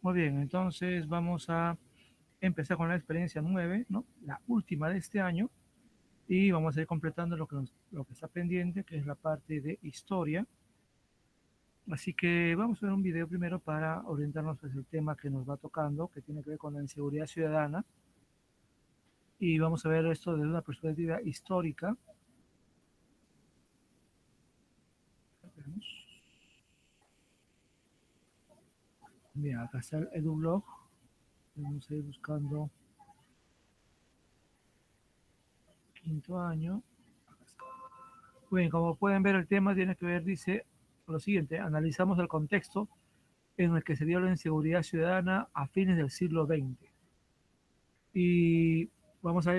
Muy bien, entonces vamos a empezar con la experiencia 9, ¿no? La última de este año, y vamos a ir completando lo que está pendiente, que es la parte de historia. Así que vamos a ver un video primero para orientarnos hacia el tema que nos va tocando, que tiene que ver con la inseguridad ciudadana. Y vamos a ver esto desde una perspectiva histórica. Bien, acá está el EduBlog. Vamos a ir buscando quinto año. Bien, como pueden ver, el tema tiene que ver, dice lo siguiente: analizamos el contexto en el que se dio la inseguridad ciudadana a fines del siglo XX. Y vamos a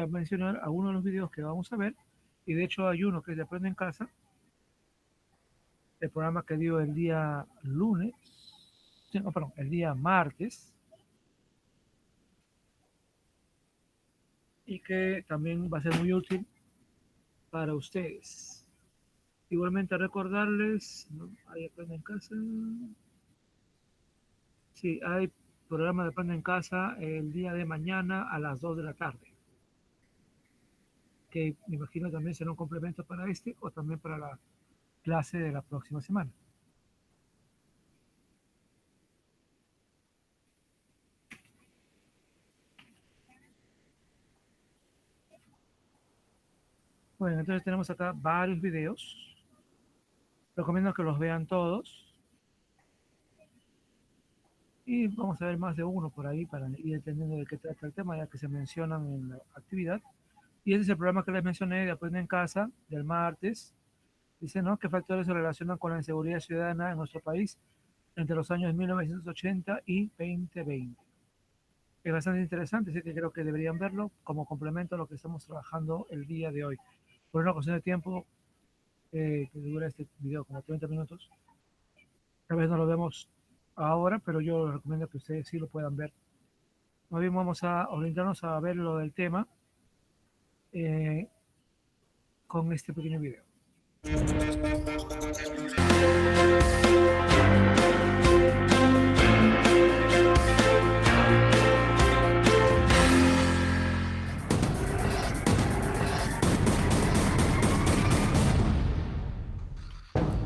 mencionar algunos de los videos que vamos a ver, y de hecho hay uno que es de Aprende en Casa, el programa que dio el día lunes, no, perdón, el día martes, y que también va a ser muy útil para ustedes. Igualmente recordarles, ¿no? Ahí Aprende en Casa. Sí, hay programa de Aprende en Casa el día de mañana a las 2 de la tarde. Que me imagino también será un complemento para este o también para la clase de la próxima semana. Bueno, entonces tenemos acá varios videos. Recomiendo que los vean todos. Y vamos a ver más de uno por ahí para ir entendiendo de qué trata el tema, ya que se mencionan en la actividad. Y ese es el programa que les mencioné de Aprende en Casa del martes. Dice, ¿no?, qué factores se relacionan con la inseguridad ciudadana en nuestro país entre los años 1980 y 2020. Es bastante interesante, así que creo que deberían verlo como complemento a lo que estamos trabajando el día de hoy. Por una cuestión de tiempo, que dura este video como 30 minutos, tal vez no lo vemos ahora, pero yo recomiendo que ustedes sí lo puedan ver. Más bien vamos a orientarnos a ver lo del tema con este pequeño video.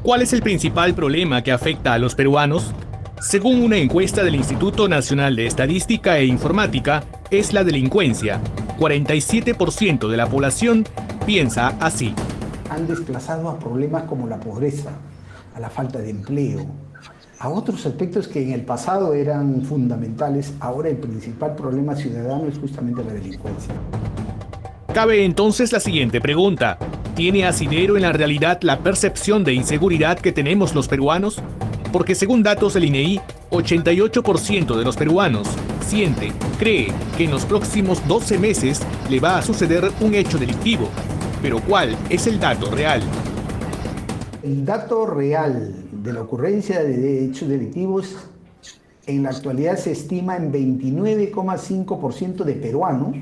¿Cuál es el principal problema que afecta a los peruanos? Según una encuesta del Instituto Nacional de Estadística e Informática, es la delincuencia. 47% de la población piensa así. Han desplazado a problemas como la pobreza, a la falta de empleo, a otros aspectos que en el pasado eran fundamentales. Ahora el principal problema ciudadano es justamente la delincuencia. Cabe entonces la siguiente pregunta: ¿tiene asidero en la realidad la percepción de inseguridad que tenemos los peruanos? Porque según datos del INEI, 88% de los peruanos siente, cree que en los próximos 12 meses le va a suceder un hecho delictivo. Pero ¿cuál es el dato real? El dato real de la ocurrencia de hechos delictivos en la actualidad se estima en 29,5% de peruanos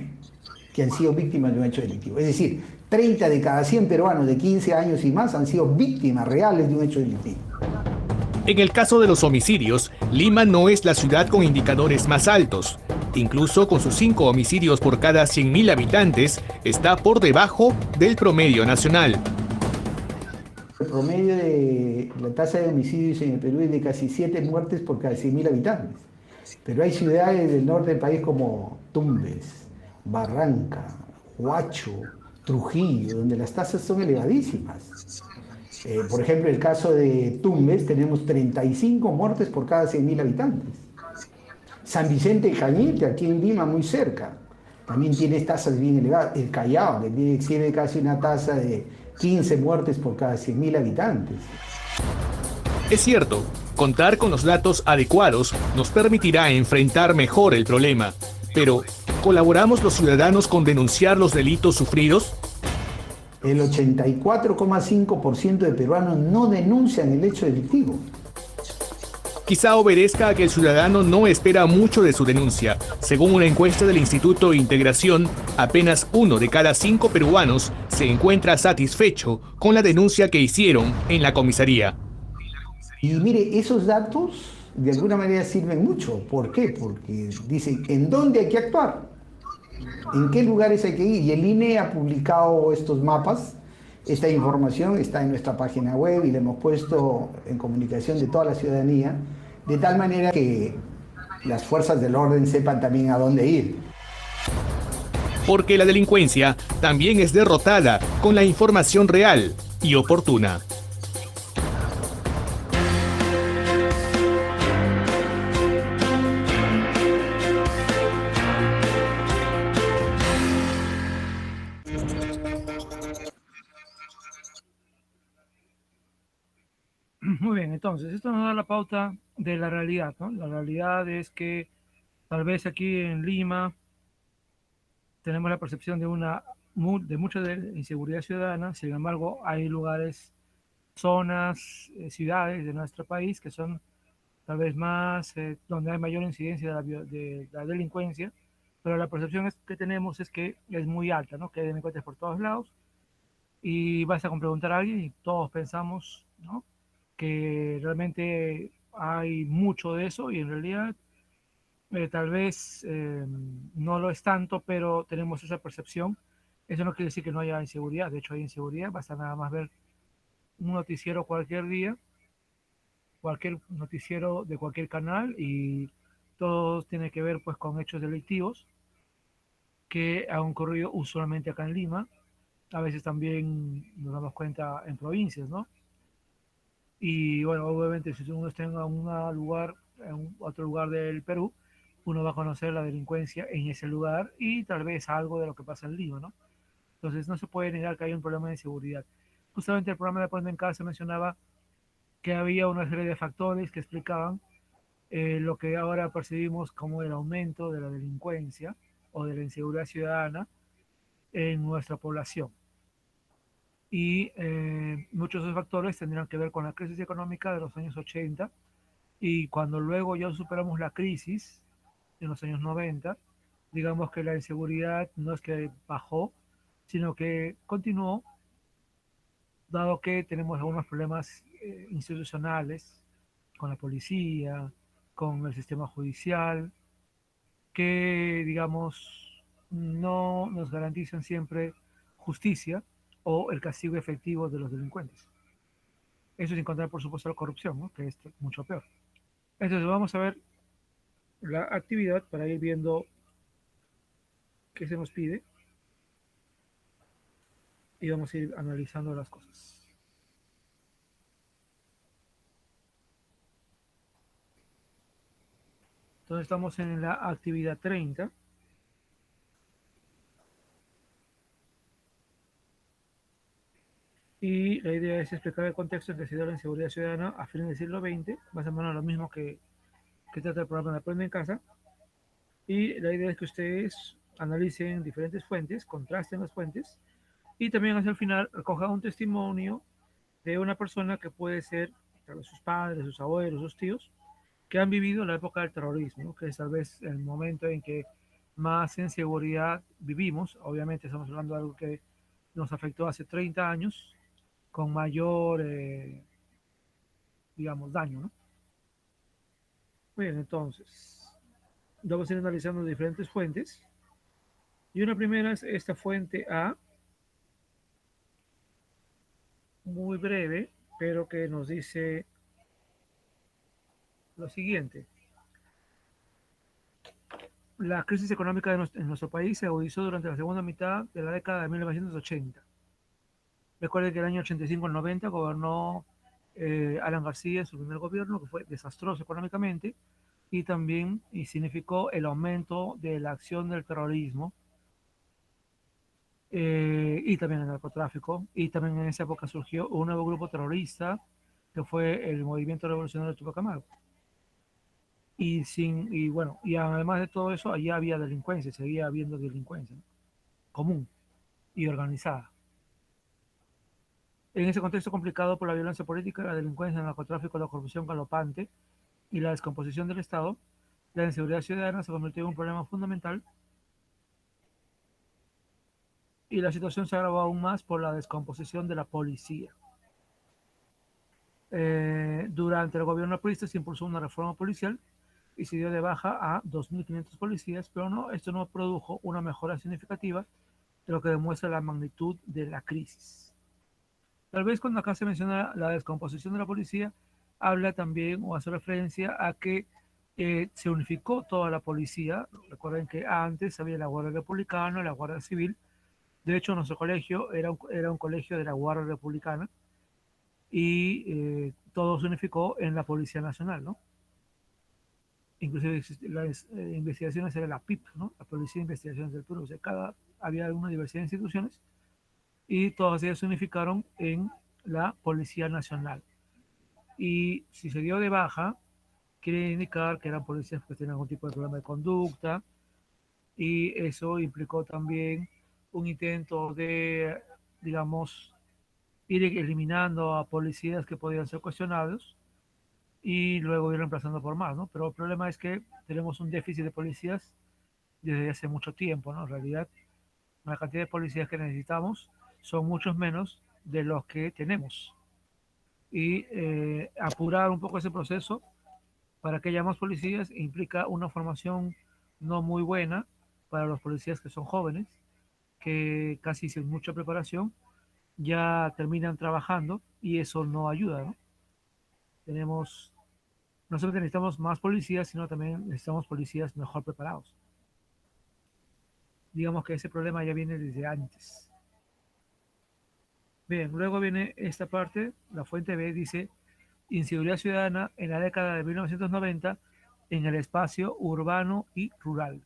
que han sido víctimas de un hecho delictivo. Es decir, 30 de cada 100 peruanos de 15 años y más han sido víctimas reales de un hecho delictivo. En el caso de los homicidios, Lima no es la ciudad con indicadores más altos. Incluso con sus 5 homicidios por cada 100.000 habitantes, está por debajo del promedio nacional. El promedio de la tasa de homicidios en el Perú es de casi 7 muertes por cada 100.000 habitantes. Pero hay ciudades del norte del país como Tumbes, Barranca, Huacho, Trujillo, donde las tasas son elevadísimas. Por ejemplo, en el caso de Tumbes tenemos 35 muertes por cada 100.000 habitantes. San Vicente de Cañete, aquí en Lima, muy cerca, también tiene tasas bien elevadas. El Callao, que exhibe casi una tasa de 15 muertes por cada 100.000 habitantes. Es cierto, contar con los datos adecuados nos permitirá enfrentar mejor el problema. Pero, ¿colaboramos los ciudadanos con denunciar los delitos sufridos? El 84,5% de peruanos no denuncian el hecho delictivo. Quizá obedezca a que el ciudadano no espera mucho de su denuncia. Según una encuesta del Instituto Integración, apenas 1 de cada 5 peruanos se encuentra satisfecho con la denuncia que hicieron en la comisaría. Y mire, esos datos de alguna manera sirven mucho. ¿Por qué? Porque dicen en dónde hay que actuar, en qué lugares hay que ir. Y el INE ha publicado estos mapas. Esta información está en nuestra página web y la hemos puesto en comunicación de toda la ciudadanía, de tal manera que las fuerzas del orden sepan también a dónde ir. Porque la delincuencia también es derrotada con la información real y oportuna. Muy bien, entonces, esto nos da la pauta de la realidad, ¿no? La realidad es que tal vez aquí en Lima tenemos la percepción de de mucha inseguridad ciudadana. Sin embargo, hay lugares, zonas, ciudades de nuestro país que son tal vez más, donde hay mayor incidencia de la delincuencia, pero la percepción que tenemos es que es muy alta, ¿no? Que hay delincuentes por todos lados, y basta con preguntar a alguien y todos pensamos, ¿no? Que realmente hay mucho de eso, y en realidad tal vez no lo es tanto, pero tenemos esa percepción. Eso no quiere decir que no haya inseguridad. De hecho, hay inseguridad. Basta nada más ver un noticiero cualquier día, cualquier noticiero de cualquier canal, y todo tiene que ver pues con hechos delictivos que han ocurrido usualmente acá en Lima. A veces también nos damos cuenta en provincias, ¿no? Y bueno, obviamente si uno está en lugar, en otro lugar del Perú, uno va a conocer la delincuencia en ese lugar y tal vez algo de lo que pasa en Lima, ¿no? Entonces no se puede negar que hay un problema de seguridad. Justamente el programa de Aprende en Casa mencionaba que había una serie de factores que explicaban lo que ahora percibimos como el aumento de la delincuencia o de la inseguridad ciudadana en nuestra población. Y muchos de esos factores tendrían que ver con la crisis económica de los años 80, y cuando luego ya superamos la crisis en los años 90, digamos que la inseguridad no es que bajó, sino que continuó, dado que tenemos algunos problemas institucionales con la policía, con el sistema judicial, que, digamos, no nos garantizan siempre justicia o el castigo efectivo de los delincuentes. Eso sin contar, por supuesto, la corrupción, ¿no? Que es mucho peor. Entonces, vamos a ver la actividad para ir viendo qué se nos pide, y vamos a ir analizando las cosas. Entonces, estamos en la actividad 30. Y la idea es explicar el contexto en que se dio la inseguridad ciudadana a fines del siglo XX, más o menos lo mismo que trata el programa de Aprende en Casa. Y la idea es que ustedes analicen diferentes fuentes, contrasten las fuentes, y también hacia el final recojan un testimonio de una persona que puede ser tal vez sus padres, sus abuelos, sus tíos, que han vivido la época del terrorismo, ¿no? Que es tal vez el momento en que más inseguridad vivimos. Obviamente estamos hablando de algo que nos afectó hace 30 años con mayor, digamos, daño, ¿no? Muy bien, entonces, vamos a ir analizando diferentes fuentes. Y una primera es esta fuente A, muy breve, pero que nos dice lo siguiente. La crisis económica en nuestro país se agudizó durante la segunda mitad de la década de 1980. Recuerden que el año 85 al 90 gobernó Alan García en su primer gobierno, que fue desastroso económicamente, y también significó el aumento de la acción del terrorismo, y también el narcotráfico. Y también en esa época surgió un nuevo grupo terrorista que fue el Movimiento Revolucionario Tupac Amaru. Y bueno, y además de todo eso, allá había delincuencia, seguía habiendo delincuencia, ¿no? Común y organizada. En ese contexto complicado por la violencia política, la delincuencia, el narcotráfico, la corrupción galopante y la descomposición del Estado, la inseguridad ciudadana se convirtió en un problema fundamental, y la situación se agravó aún más por la descomposición de la policía. Durante el gobierno aprista se impulsó una reforma policial y se dio de baja a 2.500 policías, pero no, esto no produjo una mejora significativa, de lo que demuestra la magnitud de la crisis. Tal vez cuando acá se menciona la descomposición de la policía, habla también o hace referencia a que se unificó toda la policía. Recuerden que antes había la Guardia Republicana, la Guardia Civil. De hecho, nuestro colegio era un colegio de la Guardia Republicana y todo se unificó en la Policía Nacional, ¿no? Inclusive las investigaciones era la PIP, ¿no? La Policía de Investigaciones del Perú. O sea, había una diversidad de instituciones y todas ellas se unificaron en la Policía Nacional. Y si se dio de baja, quiere indicar que eran policías que tenían algún tipo de problema de conducta, y eso implicó también un intento de, digamos, ir eliminando a policías que podían ser cuestionados y luego ir reemplazando por más, ¿no? Pero el problema es que tenemos un déficit de policías desde hace mucho tiempo, ¿no? En realidad, la cantidad de policías que necesitamos son muchos menos de los que tenemos. Y apurar un poco ese proceso para que haya más policías implica una formación no muy buena para los policías que son jóvenes, que casi sin mucha preparación ya terminan trabajando y eso no ayuda, ¿no? Tenemos, no solamente necesitamos más policías, sino también necesitamos policías mejor preparados. Digamos que ese problema ya viene desde antes. Bien, luego viene esta parte, la fuente B dice, inseguridad ciudadana en la década de 1990 en el espacio urbano y rural.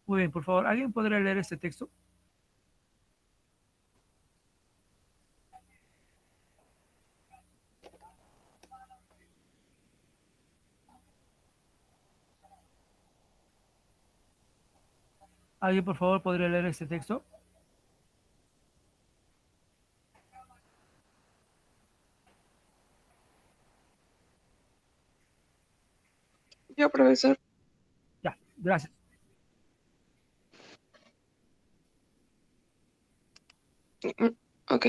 Muy bien, por favor, ¿alguien podría leer este texto? ¿Alguien, por favor, podría leer este texto? Yo, profesor. Ya, gracias. Ok.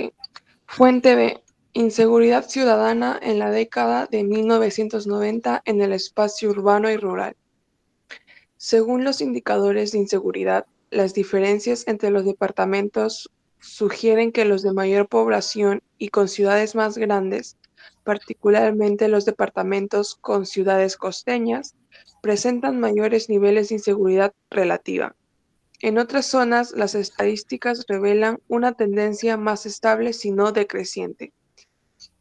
Fuente B. Inseguridad ciudadana en la década de 1990 en el espacio urbano y rural. Según los indicadores de inseguridad, las diferencias entre los departamentos sugieren que los de mayor población y con ciudades más grandes, particularmente los departamentos con ciudades costeñas, presentan mayores niveles de inseguridad relativa. En otras zonas, las estadísticas revelan una tendencia más estable, si no decreciente.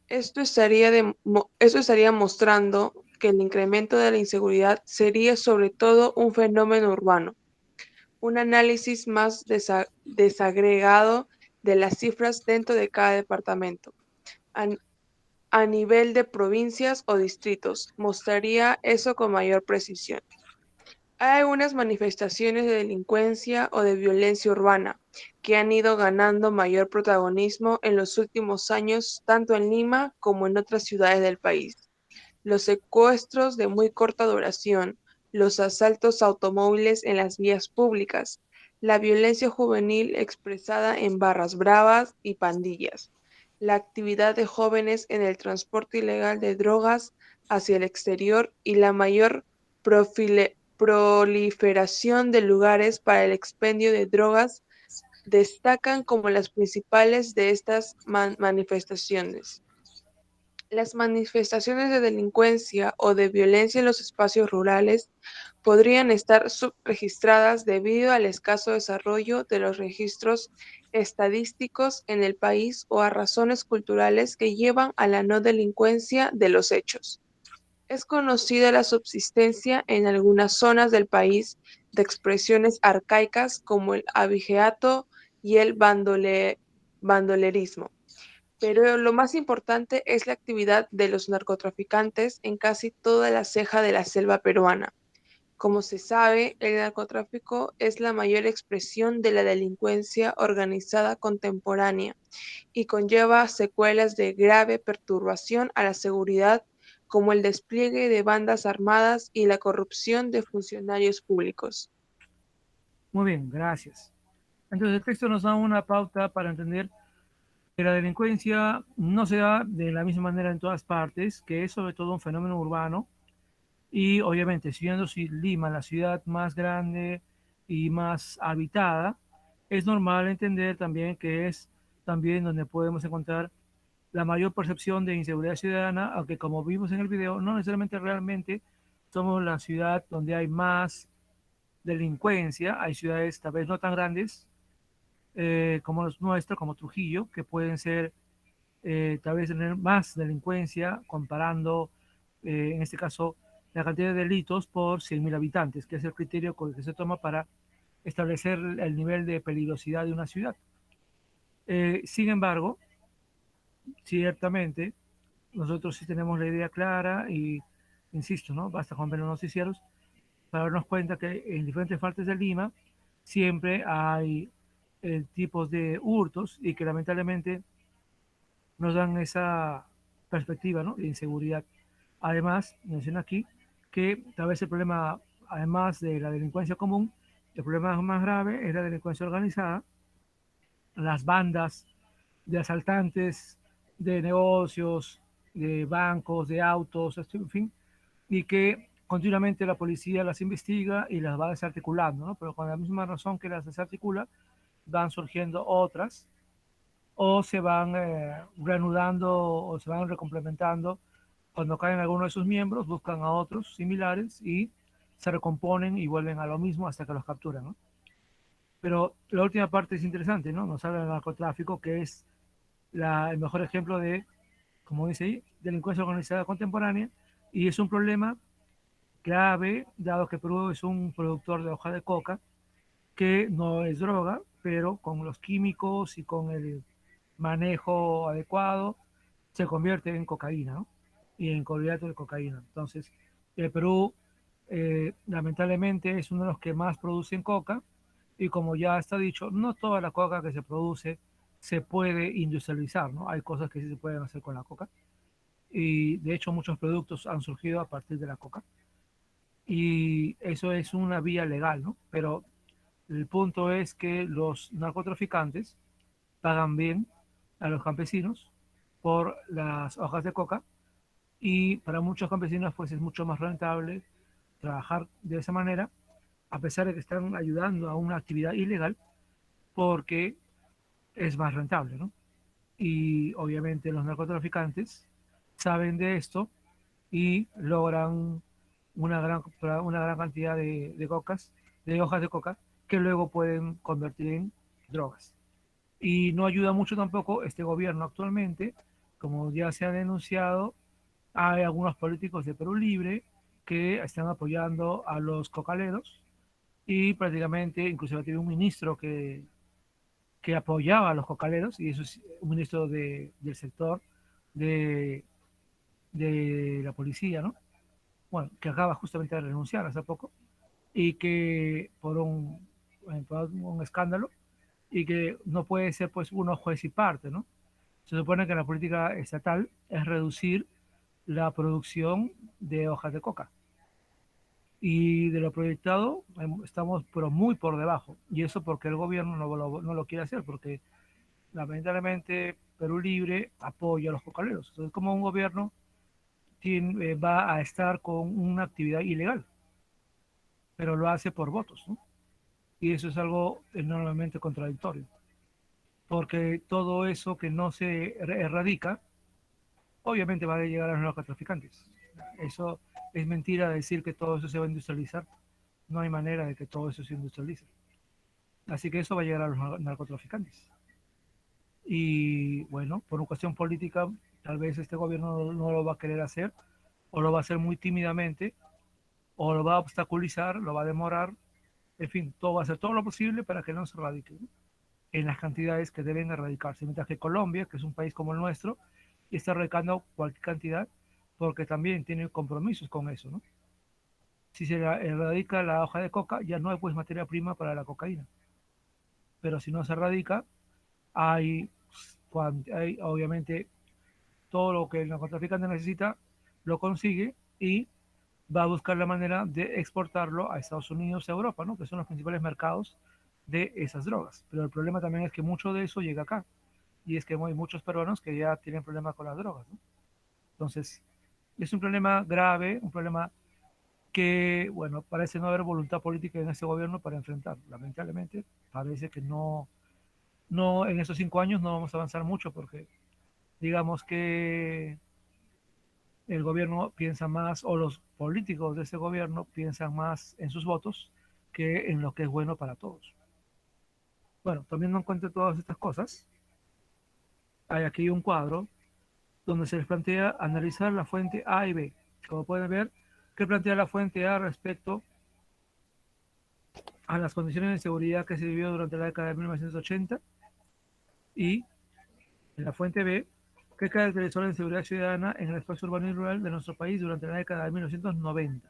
Esto estaría mostrando que el incremento de la inseguridad sería sobre todo un fenómeno urbano. Un análisis más desagregado de las cifras dentro de cada departamento, a nivel de provincias o distritos, mostraría eso con mayor precisión. Hay algunas manifestaciones de delincuencia o de violencia urbana que han ido ganando mayor protagonismo en los últimos años, tanto en Lima como en otras ciudades del país. Los secuestros de muy corta duración, los asaltos a automóviles en las vías públicas, la violencia juvenil expresada en barras bravas y pandillas, la actividad de jóvenes en el transporte ilegal de drogas hacia el exterior y la mayor proliferación de lugares para el expendio de drogas destacan como las principales de estas manifestaciones. Las manifestaciones de delincuencia o de violencia en los espacios rurales podrían estar subregistradas debido al escaso desarrollo de los registros estadísticos en el país o a razones culturales que llevan a la no delincuencia de los hechos. Es conocida la subsistencia en algunas zonas del país de expresiones arcaicas como el abigeato y el bandolerismo. Pero lo más importante es la actividad de los narcotraficantes en casi toda la ceja de la selva peruana. Como se sabe, el narcotráfico es la mayor expresión de la delincuencia organizada contemporánea y conlleva secuelas de grave perturbación a la seguridad, como el despliegue de bandas armadas y la corrupción de funcionarios públicos. Muy bien, gracias. Entonces el texto nos da una pauta para entender La delincuencia no se da de la misma manera en todas partes, que es sobre todo un fenómeno urbano. Y obviamente, siendo Lima la ciudad más grande y más habitada, es normal entender también que es también donde podemos encontrar la mayor percepción de inseguridad ciudadana, aunque como vimos en el video, no necesariamente realmente somos la ciudad donde hay más delincuencia. Hay ciudades tal vez no tan grandes como los nuestros, como Trujillo, que pueden ser tal vez tener más delincuencia comparando, en este caso, la cantidad de delitos por 100.000 habitantes, que es el criterio con el que se toma para establecer el nivel de peligrosidad de una ciudad. Sin embargo, ciertamente, nosotros sí tenemos la idea clara y, insisto, ¿no? Basta con ver los noticieros para darnos cuenta que en diferentes partes de Lima siempre hay tipos de hurtos y que lamentablemente nos dan esa perspectiva, ¿no?, de inseguridad. Además, menciona aquí que tal vez el problema, además de la delincuencia común, el problema más grave es la delincuencia organizada, las bandas de asaltantes de negocios, de bancos, de autos, en fin, y que continuamente la policía las investiga y las va desarticulando, ¿no? Pero con la misma razón que las desarticula, van surgiendo otras o se van reanudando o se van recomplementando. Cuando caen algunos de sus miembros, buscan a otros similares y se recomponen y vuelven a lo mismo hasta que los capturan, ¿no? Pero la última parte es interesante, ¿no? Nos habla del narcotráfico, que es el mejor ejemplo de, como dice ahí, delincuencia organizada contemporánea, y es un problema grave, dado que Perú es un productor de hoja de coca, que no es droga, pero con los químicos y con el manejo adecuado se convierte en cocaína, ¿no? Y en carbohidrato de cocaína. Entonces, el Perú lamentablemente es uno de los que más producen coca y como ya está dicho, no toda la coca que se produce se puede industrializar, ¿no? Hay cosas que sí se pueden hacer con la coca y de hecho muchos productos han surgido a partir de la coca y eso es una vía legal, ¿no? Pero el punto es que los narcotraficantes pagan bien a los campesinos por las hojas de coca y para muchos campesinos pues es mucho más rentable trabajar de esa manera a pesar de que están ayudando a una actividad ilegal porque es más rentable, ¿no? Y obviamente los narcotraficantes saben de esto y logran una gran cantidad de cocas, de hojas de coca, que luego pueden convertir en drogas. Y no ayuda mucho tampoco este gobierno actualmente, como ya se ha denunciado, hay algunos políticos de Perú Libre que están apoyando a los cocaleros y prácticamente inclusive tiene un ministro que apoyaba a los cocaleros y eso es un ministro del sector de, de la policía, ¿no? Bueno, que acaba justamente de renunciar hace poco y que por un escándalo y que no puede ser pues uno juez y parte, ¿no? Se supone que la política estatal es reducir la producción de hojas de coca y de lo proyectado estamos pero muy por debajo y eso porque el gobierno no lo quiere hacer porque lamentablemente Perú Libre apoya a los cocaleros. Entonces, como un gobierno va a estar con una actividad ilegal, pero lo hace por votos, ¿no? Y eso es algo enormemente contradictorio, porque todo eso que no se erradica, obviamente va a llegar a los narcotraficantes. Eso es mentira decir que todo eso se va a industrializar. No hay manera de que todo eso se industrialice. Así que eso va a llegar a los narcotraficantes. Y bueno, por una cuestión política, tal vez este gobierno no lo va a querer hacer, o lo va a hacer muy tímidamente, o lo va a obstaculizar, lo va a demorar. En fin, todo va a hacer todo lo posible para que no se erradique, ¿no?, en las cantidades que deben erradicarse. Mientras que Colombia, que es un país como el nuestro, está erradicando cualquier cantidad porque también tiene compromisos con eso, ¿no? Si se erradica la hoja de coca, ya no hay pues materia prima para la cocaína. Pero si no se erradica, hay, hay obviamente todo lo que el narcotraficante necesita, lo consigue y va a buscar la manera de exportarlo a Estados Unidos y a Europa, ¿no?, que son los principales mercados de esas drogas. Pero el problema también es que mucho de eso llega acá y es que hay muchos peruanos que ya tienen problemas con las drogas, ¿no? Entonces, es un problema grave, un problema que, bueno, parece no haber voluntad política en este gobierno para enfrentar. Lamentablemente, parece que no, en estos 5 años no vamos a avanzar mucho porque digamos que el gobierno piensa más, o los políticos de ese gobierno piensan más en sus votos que en lo que es bueno para todos. Bueno, tomando en cuenta todas estas cosas, hay aquí un cuadro donde se les plantea analizar la fuente A y B. Como pueden ver, ¿qué plantea la fuente A respecto a las condiciones de seguridad que se vivió durante la década de 1980? Y en la fuente B, ¿qué caracterizó la inseguridad ciudadana en el espacio urbano y rural de nuestro país durante la década de 1990?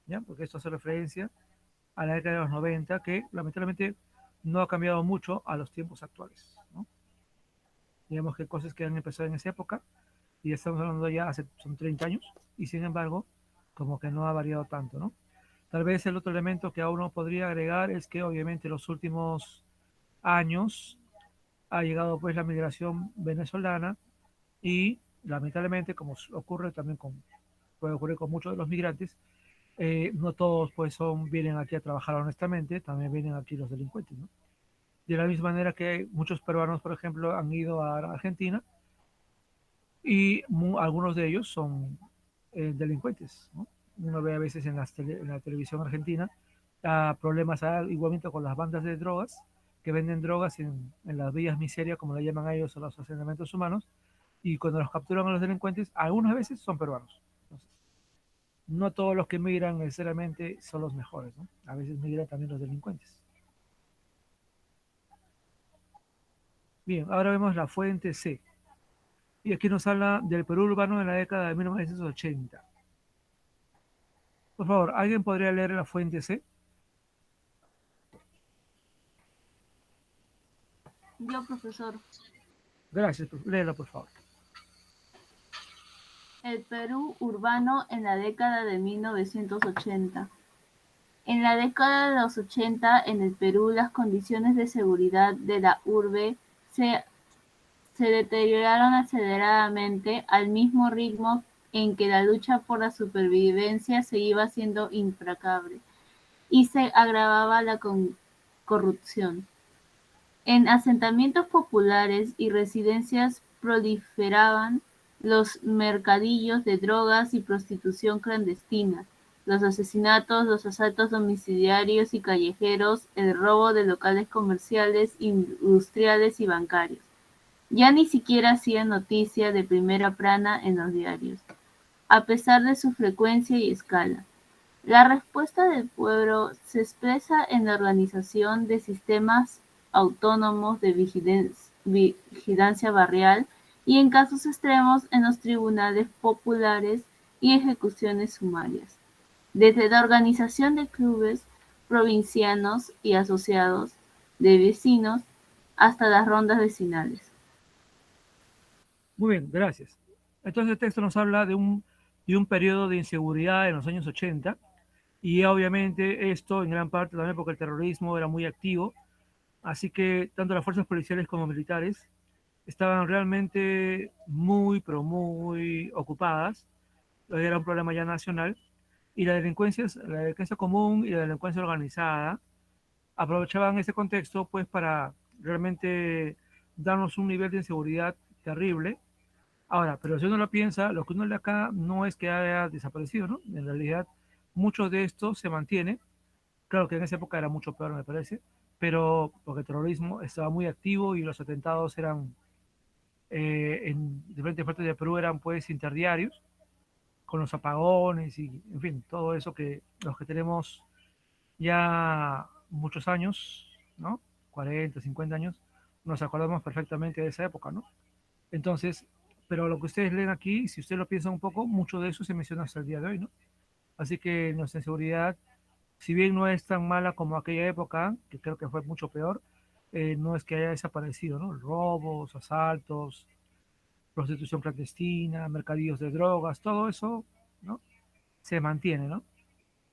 ¿Ya? Porque esto hace referencia a la década de los 90, que lamentablemente no ha cambiado mucho a los tiempos actuales, ¿no? Digamos que cosas que han empezado en esa época, y estamos hablando ya hace, son 30 años, y sin embargo, como que no ha variado tanto, ¿no? Tal vez el otro elemento que a uno podría agregar es que obviamente los últimos años ha llegado pues la migración venezolana y lamentablemente, como ocurre también con, puede ocurrir con muchos de los migrantes, no todos pues vienen aquí a trabajar honestamente, también vienen aquí los delincuentes, ¿no? De la misma manera que muchos peruanos, por ejemplo, han ido a Argentina y algunos de ellos son delincuentes, ¿no? Uno ve a veces en la televisión argentina problemas igualmente con las bandas de drogas que venden drogas en las villas miseria, como le llaman a ellos, a los asentamientos humanos, y cuando los capturan a los delincuentes, algunas veces son peruanos. Entonces, no todos los que migran necesariamente son los mejores, ¿no? A veces migran también los delincuentes. Bien, ahora vemos la fuente C. Y aquí nos habla del Perú urbano en la década de 1980. Por favor, ¿alguien podría leer la fuente C? Yo, profesor. Gracias, léela por favor. El Perú urbano en la década de 1980. En la década de los 80, en el Perú, las condiciones de seguridad de la urbe se deterioraron aceleradamente al mismo ritmo en que la lucha por la supervivencia se iba haciendo implacable y se agravaba la corrupción. En asentamientos populares y residencias proliferaban los mercadillos de drogas y prostitución clandestina, los asesinatos, los asaltos domiciliarios y callejeros, el robo de locales comerciales, industriales y bancarios. Ya ni siquiera hacían noticia de primera plana en los diarios, a pesar de su frecuencia y escala. La respuesta del pueblo se expresa en la organización de sistemas autónomos de vigilancia barrial y, en casos extremos, en los tribunales populares y ejecuciones sumarias. Desde la organización de clubes provincianos y asociados de vecinos hasta las rondas vecinales. Muy bien, gracias. Entonces el texto nos habla de un periodo de inseguridad en los años 80 y obviamente esto en gran parte también porque el terrorismo era muy activo, así que tanto las fuerzas policiales como militares estaban realmente muy, pero muy ocupadas. Era un problema ya nacional y la delincuencia común y la delincuencia organizada aprovechaban ese contexto pues para realmente darnos un nivel de inseguridad terrible. Ahora, pero si uno lo piensa, lo que uno lee acá no es que haya desaparecido, ¿no? En realidad, muchos de estos se mantienen. Claro que en esa época era mucho peor, me parece, pero porque el terrorismo estaba muy activo y los atentados eran en diferentes partes de Perú eran pues interdiarios, con los apagones y, en fin, todo eso que los que tenemos ya muchos años, ¿no? 40, 50 años, nos acordamos perfectamente de esa época, ¿no? Entonces, pero lo que ustedes leen aquí, si ustedes lo piensan un poco, mucho de eso se menciona hasta el día de hoy, ¿no? Así que nuestra inseguridad, si bien no es tan mala como aquella época, que creo que fue mucho peor, no es que haya desaparecido, ¿no? Robos, asaltos, prostitución clandestina, mercadillos de drogas, todo eso, ¿no? Se mantiene, ¿no?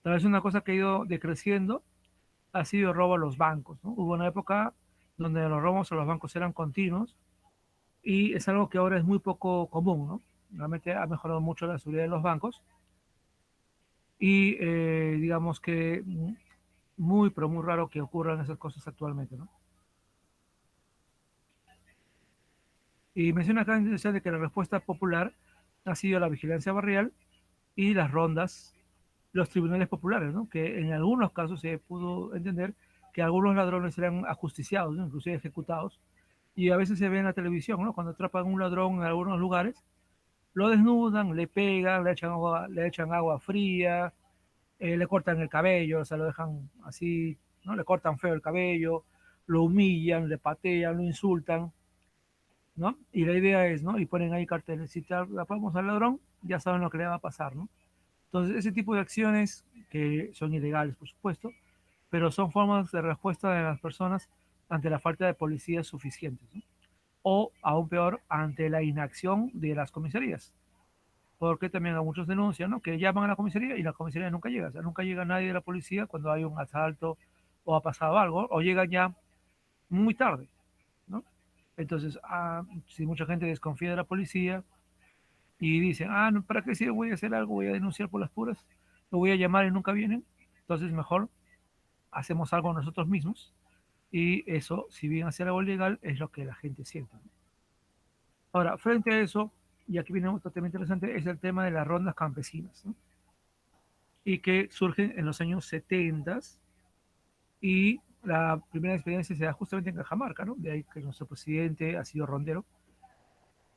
Tal vez una cosa que ha ido decreciendo ha sido el robo a los bancos, ¿no? Hubo una época donde los robos a los bancos eran continuos y es algo que ahora es muy poco común, ¿no? Realmente ha mejorado mucho la seguridad de los bancos y digamos que muy, pero muy raro que ocurran esas cosas actualmente, ¿no? Y menciona acá interesante que la respuesta popular ha sido la vigilancia barrial y las rondas, los tribunales populares, ¿no? Que en algunos casos se pudo entender que algunos ladrones eran ajusticiados, ¿no? Inclusive ejecutados, y a veces se ve en la televisión, ¿no? Cuando atrapan a un ladrón en algunos lugares, lo desnudan, le pegan, le echan agua fría, le cortan el cabello, o sea, lo dejan así, ¿no? Le cortan feo el cabello, lo humillan, le patean, lo insultan, ¿no? Y la idea es, ¿no? Y ponen ahí carteles, si te atrapamos al ladrón, ya saben lo que le va a pasar, ¿no? Entonces, ese tipo de acciones que son ilegales, por supuesto, pero son formas de respuesta de las personas ante la falta de policías suficientes, ¿no? O, aún peor, ante la inacción de las comisarías. Porque también hay muchos denuncian, ¿no? Que llaman a la comisaría y la comisaría nunca llega. O sea, nunca llega nadie de la policía cuando hay un asalto o ha pasado algo, o llegan ya muy tarde, ¿no? Entonces, si mucha gente desconfía de la policía y dicen, no, ¿para qué si voy a hacer algo? Voy a denunciar por las puras, lo voy a llamar y nunca vienen. Entonces, mejor hacemos algo nosotros mismos. Y eso, si bien hacer algo legal, es lo que la gente siente, ¿no? Ahora, frente a eso, y aquí viene otro tema interesante, es el tema de las rondas campesinas, ¿no? Y que surgen en los años 70 y la primera experiencia se da justamente en Cajamarca, ¿no? De ahí que nuestro presidente ha sido rondero,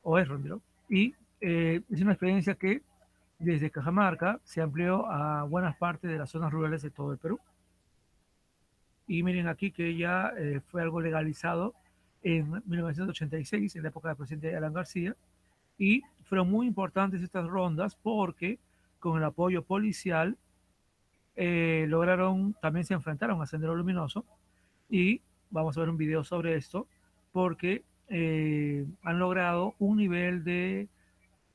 o es rondero, y es una experiencia que desde Cajamarca se amplió a buenas partes de las zonas rurales de todo el Perú. Y miren aquí que ya fue algo legalizado en 1986, en la época del presidente Alan García, y fueron muy importantes estas rondas porque con el apoyo policial lograron, también se enfrentaron a Sendero Luminoso y vamos a ver un video sobre esto porque han logrado un nivel de,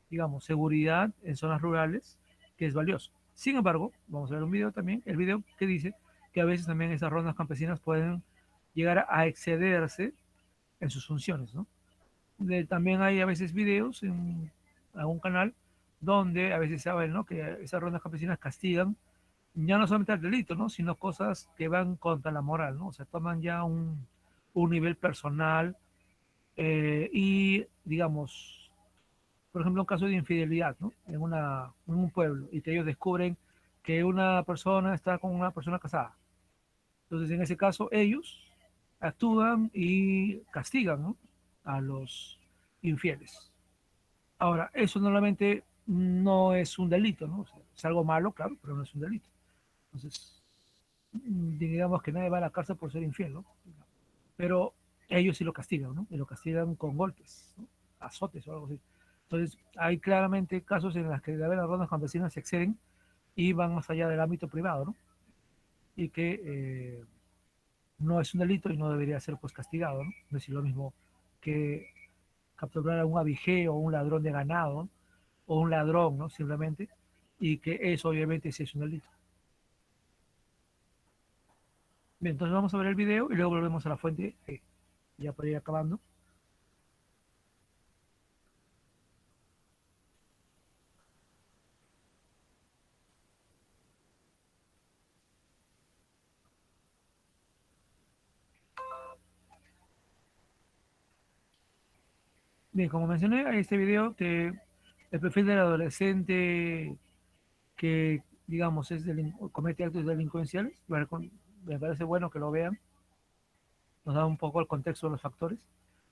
digamos, seguridad en zonas rurales que es valioso. Sin embargo, vamos a ver un video también, el video que dice que a veces también esas rondas campesinas pueden llegar a excederse en sus funciones, ¿no? También hay a veces videos en algún canal donde a veces se habla, ¿no? Que esas rondas campesinas castigan ya no solamente el delito, ¿no? Sino cosas que van contra la moral, ¿no? O sea, toman ya un nivel personal y, digamos, por ejemplo, un caso de infidelidad, ¿no? En un pueblo y que ellos descubren que una persona está con una persona casada. Entonces, en ese caso, ellos actúan y castigan, ¿no? A los infieles. Ahora, eso normalmente no es un delito, ¿no? O sea, es algo malo, claro, pero no es un delito. Entonces, digamos que nadie va a la cárcel por ser infiel, ¿no? Pero ellos sí lo castigan, ¿no? Y lo castigan con golpes, ¿no? Azotes o algo así. Entonces, hay claramente casos en los que de haber las rondas campesinas se exceden y van más allá del ámbito privado, ¿no? Y que no es un delito y no debería ser pues castigado, ¿no? No es lo mismo que capturar a un abijeo o un ladrón de ganado, ¿no? O un ladrón, ¿no? Simplemente, y que eso obviamente sí es un delito. Bien, entonces vamos a ver el video y luego volvemos a la fuente, ya para ir acabando. Bien, como mencioné, hay este video que el perfil del adolescente que, digamos, comete actos delincuenciales. Me parece bueno que lo vean. Nos da un poco el contexto de los factores.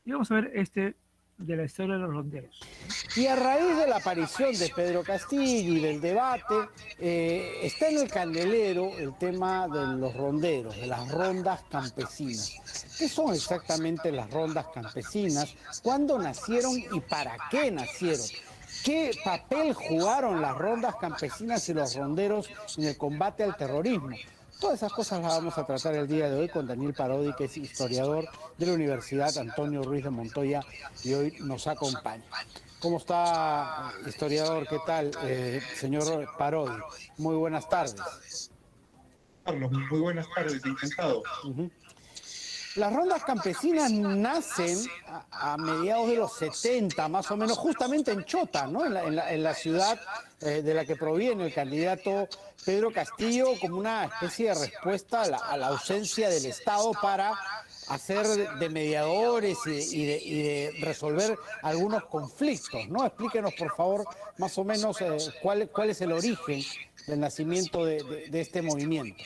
Y vamos a ver este de la historia de los ronderos. Y a raíz de la aparición de Pedro Castillo y del debate, está en el candelero el tema de los ronderos, de las rondas campesinas. ¿Qué son exactamente las rondas campesinas? ¿Cuándo nacieron y para qué nacieron? ¿Qué papel jugaron las rondas campesinas y los ronderos en el combate al terrorismo? Todas esas cosas las vamos a tratar el día de hoy con Daniel Parodi, que es historiador de la Universidad Antonio Ruiz de Montoya y hoy nos acompaña. ¿Cómo está, historiador? ¿Qué tal, señor Parodi? Muy buenas tardes. Carlos, muy buenas tardes, encantado. Las rondas campesinas nacen a mediados de los 70, más o menos, justamente en Chota, ¿no? En la ciudad de la que proviene el candidato Pedro Castillo, como una especie de respuesta a la ausencia del Estado para hacer de mediadores y de resolver algunos conflictos, ¿no? Explíquenos, por favor, más o menos cuál es el origen del nacimiento de este movimiento.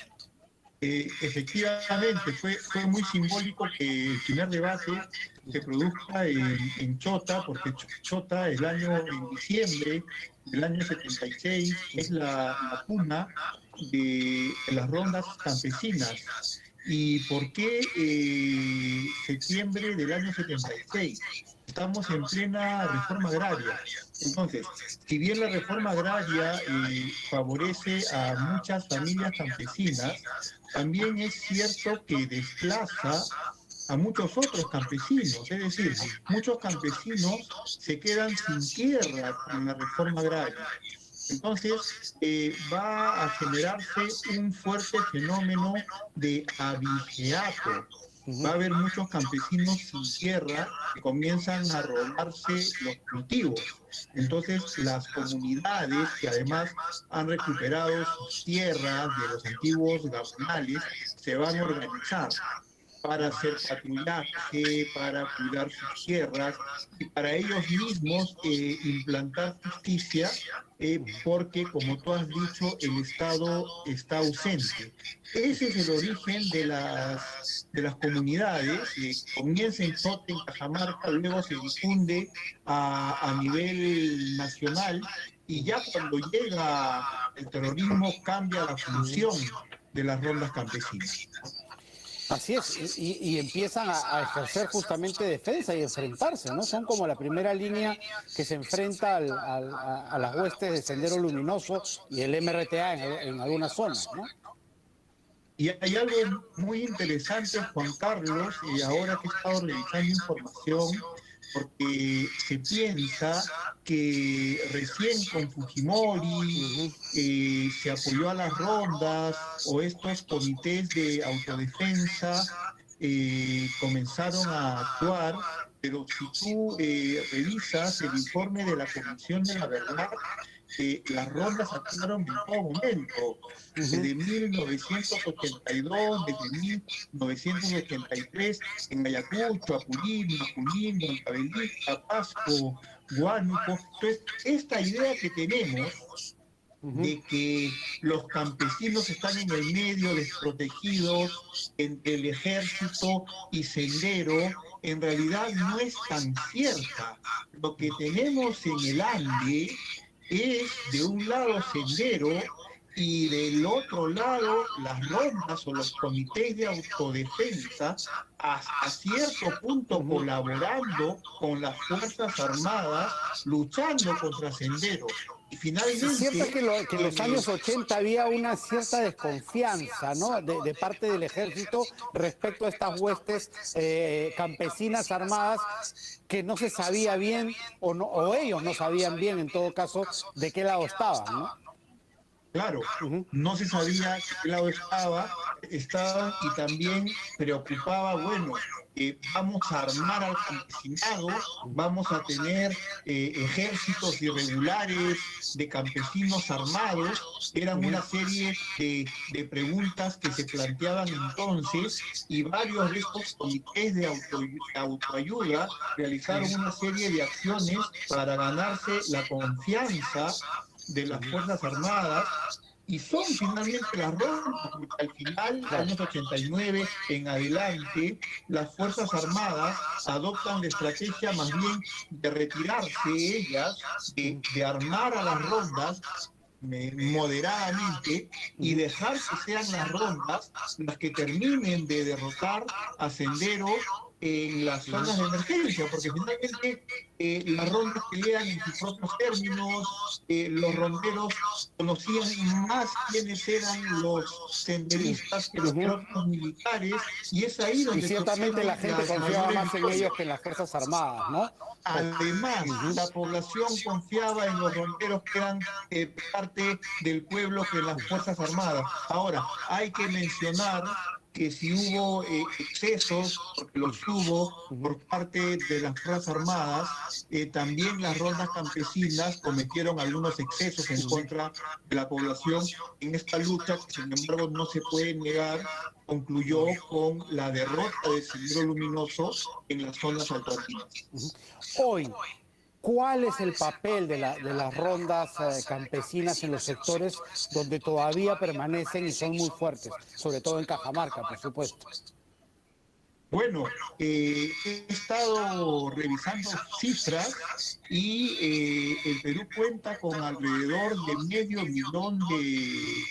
Efectivamente, fue muy simbólico que el primer debate se produzca en Chota, porque Chota, en diciembre del año 76, es la cuna de las rondas campesinas. ¿Y por qué septiembre del año 76? Estamos en plena reforma agraria. Entonces, si bien la reforma agraria favorece a muchas familias campesinas, también es cierto que desplaza a muchos otros campesinos, es decir, muchos campesinos se quedan sin tierra con la reforma agraria. Entonces, va a generarse un fuerte fenómeno de abigeato. Va a haber muchos campesinos sin tierra que comienzan a robarse los cultivos. Entonces, las comunidades que además han recuperado sus tierras de los antiguos gabonales se van a organizar para hacer patrullaje, para cuidar sus tierras y para ellos mismos implantar justicia, porque, como tú has dicho, el Estado está ausente. Ese es el origen de las comunidades, comienza en Chota, en Cajamarca, luego se difunde a nivel nacional, y ya cuando llega el terrorismo cambia la función de las rondas campesinas. Así es, y empiezan a ejercer justamente defensa y enfrentarse, ¿no? Son como la primera línea que se enfrenta a las huestes de Sendero Luminoso y el MRTA en algunas zonas, ¿no? Y hay algo muy interesante, Juan Carlos, y ahora que he estado revisando información, porque se piensa que recién con Fujimori se apoyó a las rondas, o estos comités de autodefensa comenzaron a actuar, pero si tú revisas el informe de la Comisión de la Verdad, las rondas actuaron en todo momento, desde 1982, desde 1983, en Ayacucho, Apurímac, Junín, Huancavelica, Pasco, Huánuco. Entonces, esta idea que tenemos de que los campesinos están en el medio, desprotegidos entre el ejército y Sendero, en realidad no es tan cierta. Lo que tenemos en el Ande es, de un lado, Sendero, y del otro lado las rondas o los comités de autodefensa, hasta cierto punto colaborando con las Fuerzas Armadas, luchando contra Sendero. Y finalmente, es cierto que en los años 80 había una cierta desconfianza, ¿no?, de parte del ejército respecto a estas huestes campesinas armadas, que no se sabía bien, o ellos no sabían bien, en todo caso, de qué lado estaban, ¿no? Claro, no se sabía qué lado estaban, y también preocupaba, bueno, vamos a armar al campesinado, vamos a tener ejércitos irregulares de campesinos armados. Eran una serie de preguntas que se planteaban entonces, y varios de estos comités de autoayuda realizaron una serie de acciones para ganarse la confianza de las Fuerzas Armadas, y son finalmente las rondas, porque al final, de años 89 en adelante, las Fuerzas Armadas adoptan la estrategia más bien de retirarse ellas, de armar a las rondas moderadamente, y dejar que sean las rondas las que terminen de derrotar a Sendero en las zonas de emergencia, porque finalmente las rondas pelean en sus propios términos, los ronderos conocían más quiénes eran los senderistas que los propios militares, y es ahí donde... Y ciertamente la gente confiaba más en ellos que en las Fuerzas Armadas, ¿no? Además, la población confiaba en los ronderos, que eran parte del pueblo, que en las Fuerzas Armadas. Ahora, hay que mencionar que si hubo excesos, porque los hubo por parte de las Fuerzas Armadas, también las rondas campesinas cometieron algunos excesos en contra de la población en esta lucha, que sin embargo no se puede negar, concluyó con la derrota de Sendero Luminoso en las zonas alternativas. Hoy, ¿cuál es el papel de las rondas campesinas en los sectores donde todavía permanecen y son muy fuertes? Sobre todo en Cajamarca, por supuesto. Bueno, he estado revisando cifras y el Perú cuenta con alrededor de 500.000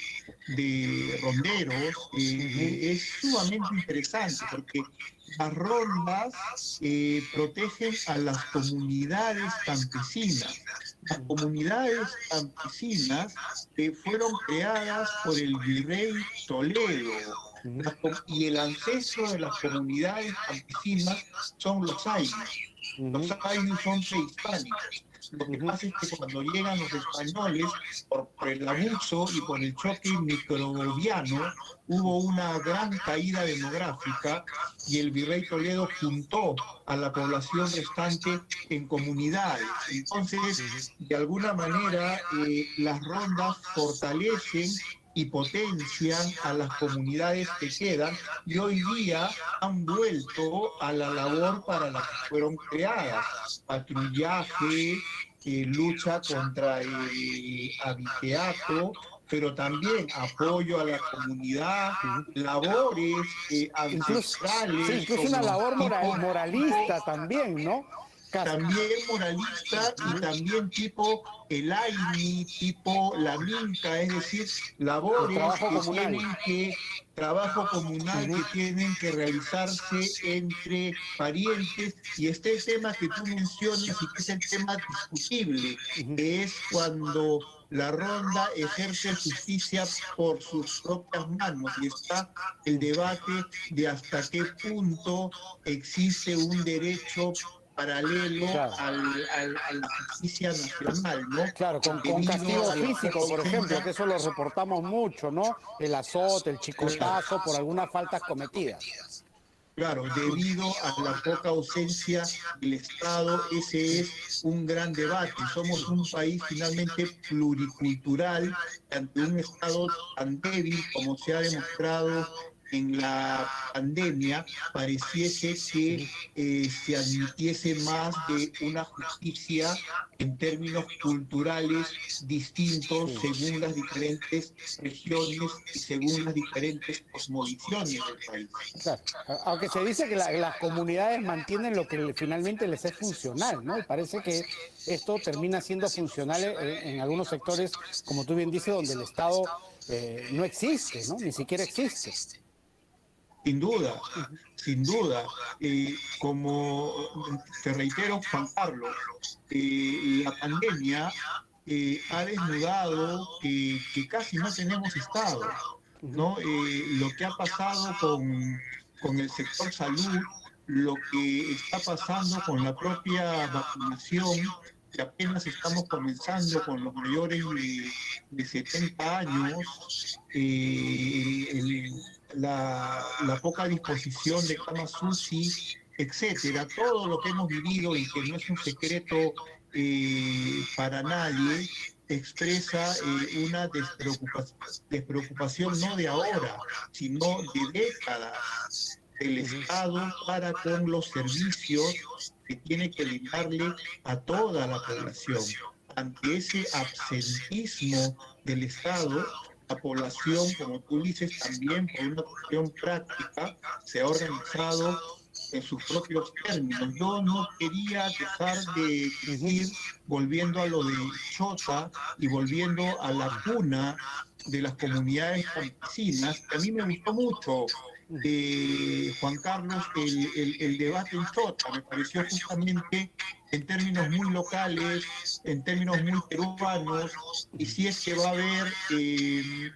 de ronderos. Es sumamente interesante porque las rondas protegen a las comunidades campesinas. Las comunidades campesinas fueron creadas por el virrey Toledo. Y el ancestro de las comunidades campesinas son los Ainu. Los Ainu son prehispánicos. Lo que pasa es que cuando llegan los españoles, por el abuso y por el choque microbiano, hubo una gran caída demográfica y el virrey Toledo juntó a la población restante en comunidades. Entonces, de alguna manera, las rondas fortalecen y potencian a las comunidades que quedan y hoy día han vuelto a la labor para la que fueron creadas: patrullaje, lucha contra el habiteato, pero también apoyo a la comunidad, labores ancestrales. Sí, incluso una labor moralista también, ¿no? También moralista y también tipo el AINI, tipo la Minca, es decir, labores trabajo comunal que tienen que realizarse entre parientes. Y este tema que tú mencionas y que es el tema discutible, que es cuando la ronda ejerce justicia por sus propias manos, y está el debate de hasta qué punto existe un derecho paralelo a la justicia nacional, ¿no? Claro, con castigo físico, por ejemplo, que eso lo reportamos mucho, ¿no? El azote, el chicotazo por algunas faltas cometidas. Claro, debido a la poca ausencia del Estado, ese es un gran debate. Somos un país finalmente pluricultural, ante un Estado tan débil como se ha demostrado en la pandemia. Pareciese que se admitiese más de una justicia en términos culturales distintos según las diferentes regiones y según las diferentes cosmovisiones del país. Claro. Aunque se dice que las comunidades mantienen lo que finalmente les es funcional, ¿no? Y parece que esto termina siendo funcional en algunos sectores, como tú bien dices, donde el Estado no existe, ¿no? Ni siquiera existe. Sin duda, sin duda. Como te reitero, Juan Carlos, la pandemia ha desnudado que casi no tenemos Estado, ¿no? Lo que ha pasado con el sector salud, lo que está pasando con la propia vacunación, que apenas estamos comenzando con los mayores de 70 años, la poca disposición de camas UCI, etcétera, todo lo que hemos vivido y que no es un secreto para nadie, expresa una despreocupación no de ahora, sino de décadas del Estado para con los servicios que tiene que brindarle a toda la población. Ante ese absentismo del Estado, la población, como tú dices, también por una cuestión práctica, se ha organizado en sus propios términos. Yo no quería dejar de decir, volviendo a lo de Chota y volviendo a la cuna de las comunidades campesinas, que a mí me gustó mucho, Juan Carlos, el debate en Chota. Me pareció justamente en términos muy locales, en términos muy peruanos, y si es que va a haber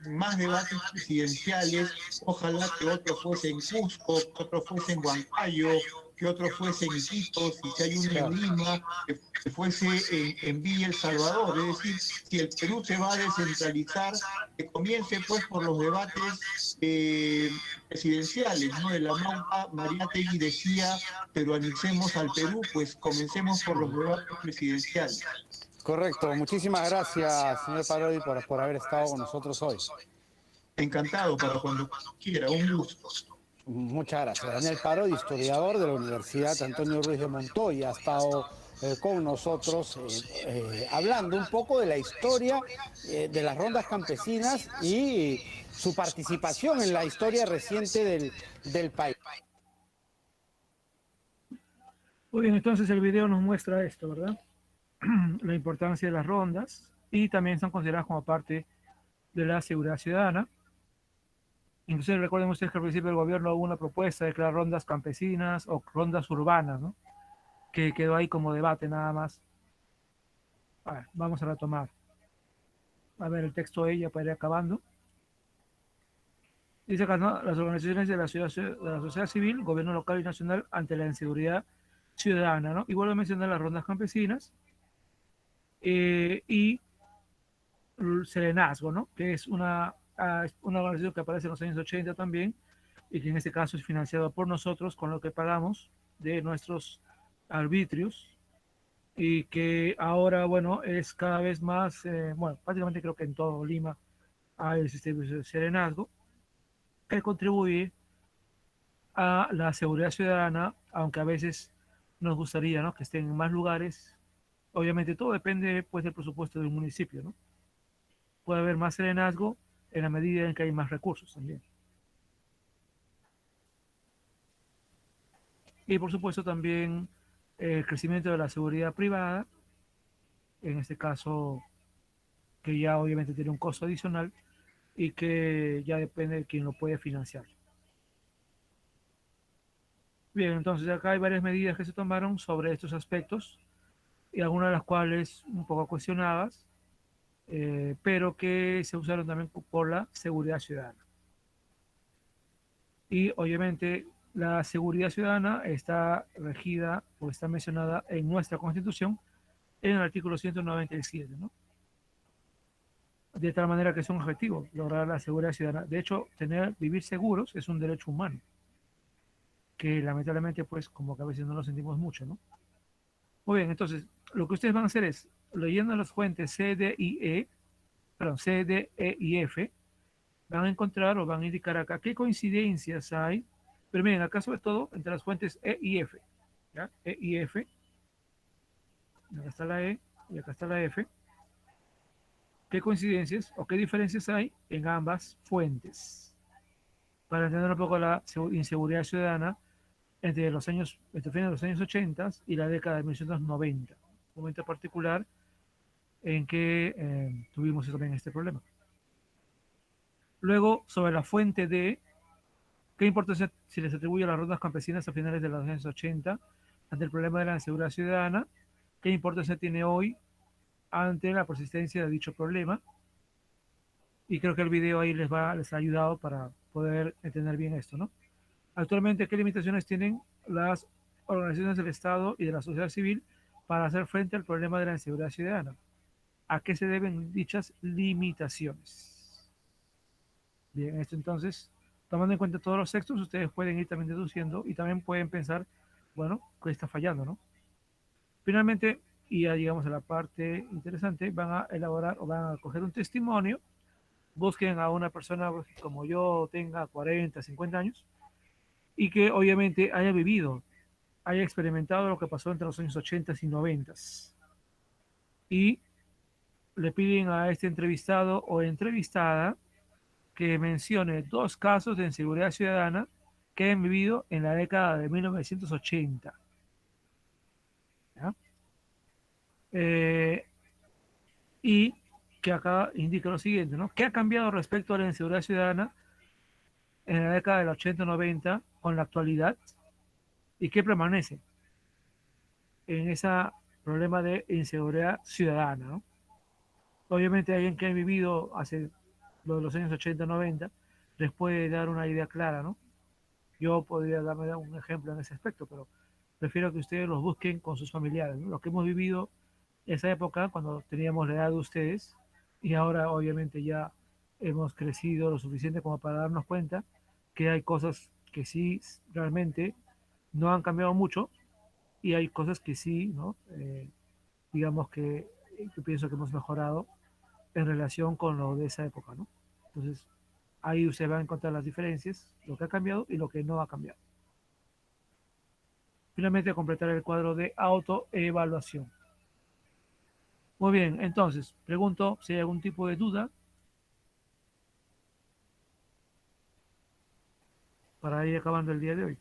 más debates presidenciales, ojalá que otro fuese en Cusco, que otro fuese en Huancayo, que otro fuese en Quito, si hay uno en Lima, que fuese en Villa El Salvador. Es decir, si el Perú se va a descentralizar, que comience pues por los debates presidenciales, ¿no? De la Maupa Mariátegui decía, peruanicemos al Perú, pues comencemos por los debates presidenciales. Correcto. Muchísimas gracias, señor Parodi, por haber estado con nosotros hoy. Encantado, para cuando quiera, un gusto. Muchas gracias. Daniel Parodi, historiador de la Universidad Antonio Ruiz de Montoya, ha estado con nosotros hablando un poco de la historia de las rondas campesinas y su participación en la historia reciente del país. Muy bien, entonces el video nos muestra esto, ¿verdad? La importancia de las rondas y también son consideradas como parte de la seguridad ciudadana. Inclusive recuerden ustedes que al principio del gobierno hubo una propuesta de crear rondas campesinas o rondas urbanas, ¿no? Que quedó ahí como debate nada más. Vamos a retomar. A ver el texto de ella para ir acabando. Dice acá, ¿no? Las organizaciones de la sociedad civil, gobierno local y nacional ante la inseguridad ciudadana, ¿no? Y vuelvo a mencionar las rondas campesinas y el Serenazgo, ¿no? Que es una organización que aparece en los años 80 también y que en este caso es financiado por nosotros con lo que pagamos de nuestros arbitrios y que ahora, bueno, es cada vez más, bueno, prácticamente creo que en todo Lima hay el sistema de Serenazgo que contribuye a la seguridad ciudadana, aunque a veces nos gustaría, ¿no? Que estén en más lugares. Obviamente todo depende pues del presupuesto del municipio, ¿no? Puede haber más serenazgo en la medida en que hay más recursos también. Y por supuesto también el crecimiento de la seguridad privada, en este caso que ya obviamente tiene un costo adicional y que ya depende de quién lo puede financiar. Bien, entonces acá hay varias medidas que se tomaron sobre estos aspectos y algunas de las cuales un poco cuestionadas, pero que se usaron también por la seguridad ciudadana. Y obviamente la seguridad ciudadana está regida o está mencionada en nuestra Constitución en el artículo 197, ¿no? De tal manera que es un objetivo lograr la seguridad ciudadana. De hecho, vivir seguros es un derecho humano, que lamentablemente pues como que a veces no lo sentimos mucho, ¿no? Muy bien, entonces lo que ustedes van a hacer es, leyendo las fuentes C, D y F, van a encontrar o van a indicar acá qué coincidencias hay, pero miren, acá sobre todo entre las fuentes E y F, ¿ya? E y F, acá está la E y acá está la F, qué coincidencias o qué diferencias hay en ambas fuentes, para entender un poco la inseguridad ciudadana entre fines de los años 80 y la década de 1990, un momento particular en que tuvimos también este problema. Luego, sobre la fuente D, ¿qué importancia se les atribuye a las rondas campesinas a finales de los años 80 ante el problema de la inseguridad ciudadana? ¿Qué importancia tiene hoy ante la persistencia de dicho problema? Y creo que el video ahí les ha ayudado para poder entender bien esto, ¿no? Actualmente, ¿qué limitaciones tienen las organizaciones del Estado y de la sociedad civil para hacer frente al problema de la inseguridad ciudadana? ¿A qué se deben dichas limitaciones? Bien, esto entonces, tomando en cuenta todos los textos, ustedes pueden ir también deduciendo y también pueden pensar, bueno, ¿qué está fallando, no? Finalmente, y ya llegamos a la parte interesante, van a elaborar o van a coger un testimonio, busquen a una persona como yo, tenga 40, 50 años, y que obviamente haya vivido, haya experimentado lo que pasó entre los años 80 y 90. Y le piden a este entrevistado o entrevistada que mencione 2 casos de inseguridad ciudadana que han vivido en la década de 1980. ¿Ya? Y que acá indica lo siguiente, ¿no? ¿Qué ha cambiado respecto a la inseguridad ciudadana en la década del 80-90 con la actualidad? ¿Y qué permanece en ese problema de inseguridad ciudadana, ¿no? Obviamente alguien que ha vivido hace los años 80-90 les puede dar una idea clara, ¿no? Yo podría darme un ejemplo en ese aspecto, pero prefiero que ustedes los busquen con sus familiares, ¿no? Lo que hemos vivido esa época cuando teníamos la edad de ustedes y ahora obviamente ya hemos crecido lo suficiente como para darnos cuenta que hay cosas que sí realmente no han cambiado mucho y hay cosas que sí, ¿no? Digamos que yo pienso que hemos mejorado en relación con lo de esa época, ¿no? Entonces, ahí usted va a encontrar las diferencias, lo que ha cambiado y lo que no ha cambiado. Finalmente, completar el cuadro de autoevaluación. Muy bien, entonces, pregunto si hay algún tipo de duda para ir acabando el día de hoy.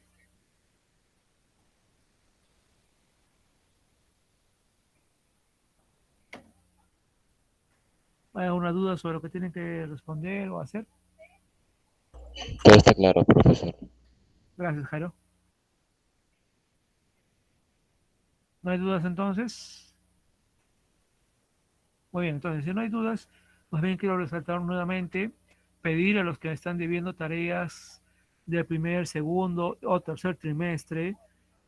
¿Hay alguna duda sobre lo que tienen que responder o hacer? Todo está claro, profesor. Gracias, Jairo. ¿No hay dudas entonces? Muy bien, entonces, si no hay dudas, más bien quiero resaltar nuevamente, pedir a los que están debiendo tareas del primer, segundo o tercer trimestre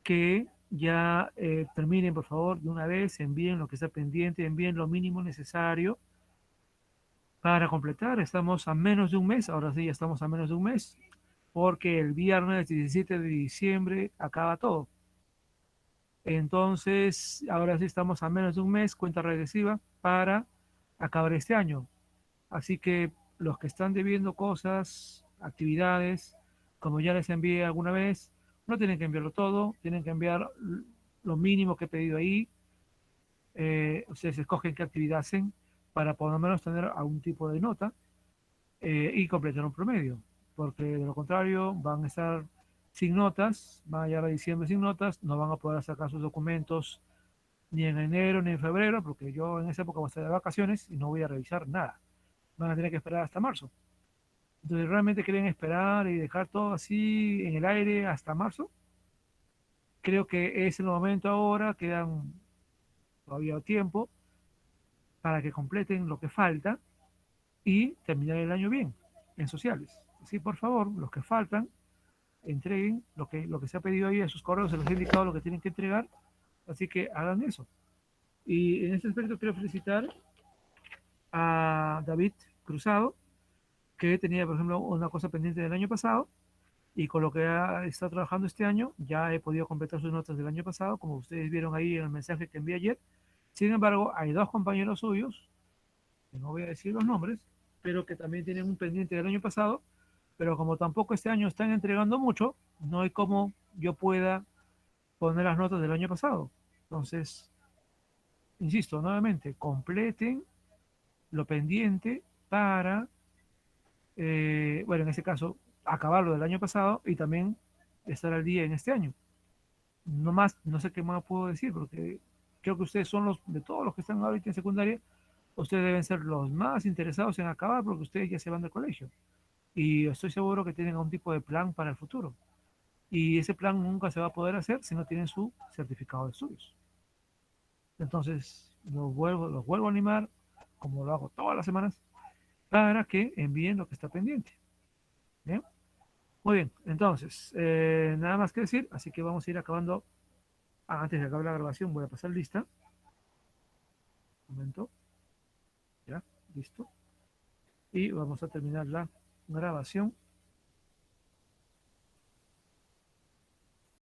que ya terminen, por favor, de una vez, envíen lo que está pendiente, envíen lo mínimo necesario para completar. Estamos a menos de un mes, ahora sí, ya estamos a menos de un mes, porque el viernes 17 de diciembre acaba todo. Entonces, ahora sí estamos a menos de un mes, cuenta regresiva, para acabar este año. Así que los que están debiendo cosas, actividades, como ya les envié alguna vez, no tienen que enviarlo todo, tienen que enviar lo mínimo que he pedido ahí. Ustedes escogen qué actividad hacen para por lo menos tener algún tipo de nota y completar un promedio, porque de lo contrario van a estar sin notas, van a llegar a diciembre sin notas, no van a poder sacar sus documentos ni en enero ni en febrero, porque yo en esa época voy a estar de vacaciones y no voy a revisar nada. Van a tener que esperar hasta marzo. Entonces, ¿realmente quieren esperar y dejar todo así en el aire hasta marzo? Creo que es el momento ahora, quedan todavía tiempo para que completen lo que falta y terminar el año bien en sociales. Así, por favor, los que faltan, entreguen lo que se ha pedido ahí a sus correos, se les ha indicado lo que tienen que entregar, así que hagan eso. Y en este aspecto quiero felicitar a David Cruzado, que tenía, por ejemplo, una cosa pendiente del año pasado, y con lo que está trabajando este año, ya he podido completar sus notas del año pasado, como ustedes vieron ahí en el mensaje que envié ayer. Sin embargo, hay dos compañeros suyos, que no voy a decir los nombres, pero que también tienen un pendiente del año pasado, pero como tampoco este año están entregando mucho, no hay como yo pueda poner las notas del año pasado. Entonces, insisto, nuevamente, completen lo pendiente para, bueno, en este caso, acabarlo del año pasado y también estar al día en este año. No más, no sé qué más puedo decir, porque creo que ustedes son los, de todos los que están ahorita en secundaria, ustedes deben ser los más interesados en acabar porque ustedes ya se van del colegio. Y estoy seguro que tienen algún tipo de plan para el futuro. Y ese plan nunca se va a poder hacer si no tienen su certificado de estudios. Entonces, los vuelvo a animar, como lo hago todas las semanas, para que envíen lo que está pendiente. ¿Bien? Muy bien, entonces, nada más que decir, así que vamos a ir acabando. Antes de acabar la grabación, voy a pasar lista. Un momento. Ya, listo. Y vamos a terminar la grabación.